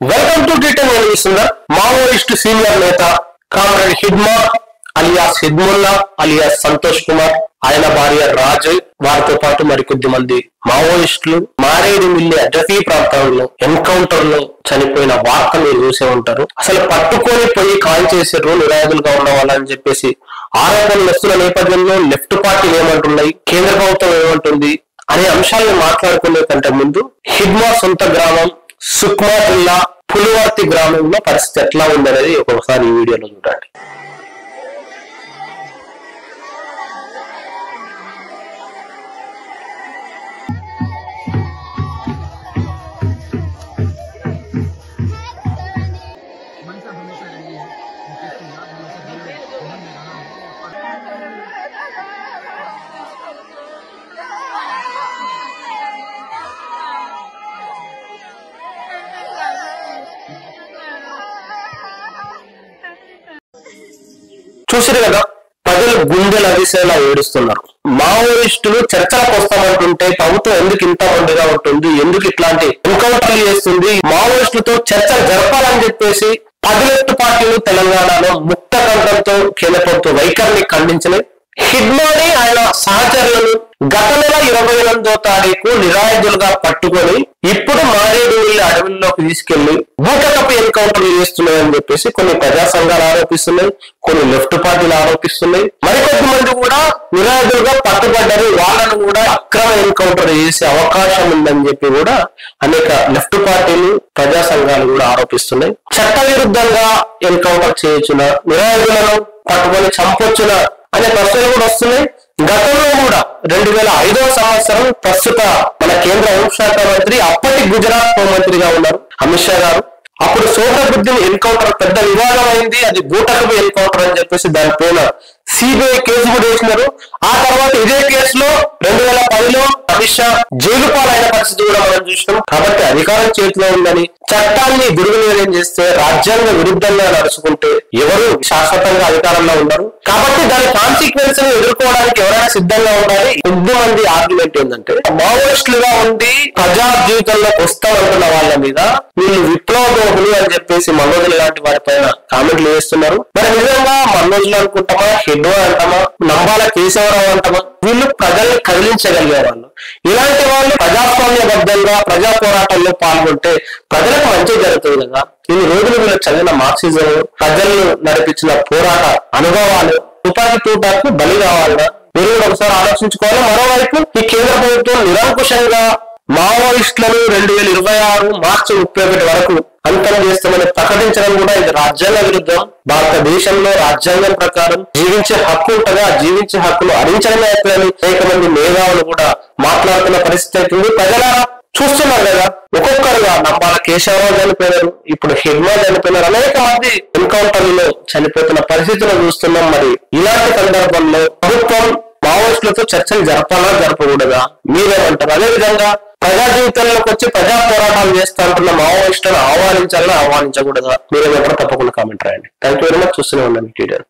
Welcome to టీటన్ Sundar. Maoist senior నేత comrade Hidma alias Hidmulla alias Santosh Kumar, ఆయన భార్య రాజు, వారితో పాటు మరికొద్ది మంది మావోయిస్టులు మారేడుమిల్లి అడ్డఫీ ప్రాంతంలో ఎన్కౌంటర్ లో చనిపోయిన వార్త మీరు చూసే ఉంటారు. అసలు పట్టుకొని పోయి కాల్ చేసారు నిరాయుధులుగా ఉన్న వాళ్ళని చెప్పేసి ఆరోపణలు వస్తున్న నేపథ్యంలో లెఫ్ట్ పార్టీలు ఏమంటున్నాయి, కేంద్ర ప్రభుత్వం ఏమంటుంది అనే అంశాలను మాట్లాడుకునే కంటే ముందు హిడ్మా సొంత గ్రామం సుక్మా జిల్లా పులివర్తి గ్రామంలో పరిస్థితి ఎట్లా ఉందనేది ఒక్కొక్కసారి ఈ వీడియోలో చూడండి. చూసారు కదా, ప్రజలు గుండెలు అదిసేలా ఏడుస్తున్నారు. మావోయిస్టులు చర్చలకు వస్తామంటుంటే ప్రభుత్వం ఎందుకు ఇంత మందిగా ఉంటుంది, ఎందుకు ఇట్లాంటి ఎన్కౌంటర్లు చేస్తుంది, మావోయిస్టులతో చర్చలు జరపాలని చెప్పేసి 10 లెఫ్ట్ పార్టీలు తెలంగాణలో ముక్త కంఠంతో కేంద్ర ప్రభుత్వ వైఖరిని ఖండించినాయి. హిడ్మాని ఆయన సహచరులను గత నెల 28వ తారీఖు నిరాయుధులుగా పట్టుకొని ఇప్పుడు మారేడుమిల్లి అడవుల్లోకి తీసుకెళ్లి బూటకపు ఎన్కౌంటర్లు చేస్తున్నాయని చెప్పేసి కొన్ని ప్రజా సంఘాలు ఆరోపిస్తున్నాయి, కొన్ని లెఫ్ట్ పార్టీలు ఆరోపిస్తున్నాయి. మరికొద్ది మంది కూడా నిరాయుధులుగా పట్టుబడ్డారు, వాళ్ళను కూడా అక్రమ ఎన్కౌంటర్ చేసే అవకాశం ఉందని చెప్పి కూడా అనేక లెఫ్ట్ పార్టీలు ప్రజా సంఘాలు కూడా ఆరోపిస్తున్నాయి. చట్ట విరుద్ధంగా ఎన్కౌంటర్ చేయొచ్చున, నిరాయుధులను పట్టుకొని చంపొచ్చున అనే ప్రశ్నలు కూడా వస్తున్నాయి. గతంలో కూడా 2005వ సంవత్సరం ప్రస్తుత మన కేంద్ర హోంశాఖ మంత్రి అప్పటి గుజరాత్ హోంమంత్రిగా ఉన్నారు అమిత్ షా గారు. అప్పుడు సోహరాబుద్దీన్ ఎన్కౌంటర్ పెద్ద వివాదం అయింది, అది బూటకపు ఎన్కౌంటర్ అని చెప్పేసి దానిపైన సిబిఐ కేసు కూడా వేసినారు. ఆ తర్వాత ఇదే కేసులో 2010లో అమిత్ షా జైలు పాలైన పరిస్థితి కూడా మనం చూసినాం. కాబట్టి అధికారం చేతిలో ఉందని చట్టాన్ని దుర్వినియోగం చేస్తే, రాజ్యాంగ విరుద్ధంగా నడుచుకుంటే ఎవరు శాశ్వతంగా అధికారంలో ఉన్నారు. కాబట్టి దాని కాన్సిక్వెన్స్ ని ఎదుర్కోవడానికి ఎవరైనా సిద్ధంగా ఉండాలి. కొద్ది మంది ఆర్గ్యుమెంట్ ఏంటంటే, మావోయిస్టులుగా ఉండి ప్రజా జీవితంలోకి వస్తామంటున్న వాళ్ళ మీద వీళ్ళు విప్లవోహులు అని చెప్పేసి మనోజులు లాంటి వారి పైన కామెంట్లు వేస్తున్నారు. మరి నిజంగా మనోజులు అనుకుంటామా, హెడ్వా అంటామా, నంబాల కేశవరావు అంటామా, వీళ్ళు ప్రజల్ని కదిలించగలిగే వాళ్ళు. ఇలాంటి వాళ్ళు ప్రజాస్వామ్యబద్ధంగా ప్రజా పోరాటంలో పాల్గొంటే ప్రజలకు మంచి జరుగుతుంది కదా. ఇన్ని రోజులు వీళ్ళు చదివిన మార్క్సిజం, ప్రజలను నడిపించిన పోరాట అనుభవాలు తుపాకీ తూటాకు బలి కావాలన్నా మీరు ఒకసారి ఆలోచించుకోవాలి. మరోవైపు ఈ కేంద్ర ప్రభుత్వం నిరంకుశంగా మావోయిస్టులను 2026 మార్చి 31 వరకు అంతం చేస్తామని ప్రకటించడం కూడా ఇది రాజ్యాంగ విరుద్ధం. భారతదేశంలో రాజ్యాంగం ప్రకారం జీవించే హక్కు ఉంటగా, జీవించే హక్కును హరించడమే అయిపోయింది. అనేక మంది మేధావులు కూడా మాట్లాడుతున్న పరిస్థితి అవుతుంది. ప్రజలారా చూస్తున్నారు కదా, ఒక్కొక్కరుగా నంబాల కేశవరావు చనిపోయినారు, ఇప్పుడు హిడ్మా చనిపోయినారు, అనేక మంది ఎన్కౌంటర్లలో చనిపోతున్న పరిస్థితులు చూస్తున్నాం. మరి ఇలాంటి సందర్భంలో ప్రభుత్వం మావోయిస్టులతో చర్చలు జరపాలా, జరపకూడదా, మీరేమంటారు? అదేవిధంగా ప్రజా జీవితంలోకి వచ్చి ప్రజా పోరాటాలు చేస్తా అంటున్న మావోయిస్టులను ఆహ్వానించాలా, ఆహ్వానించకూడదా, మీరేమంటారు? తప్పకుండా కామెంట్ రాయండి. Thank you very much. చూస్తూనే ఉండండి టీడీఆర్.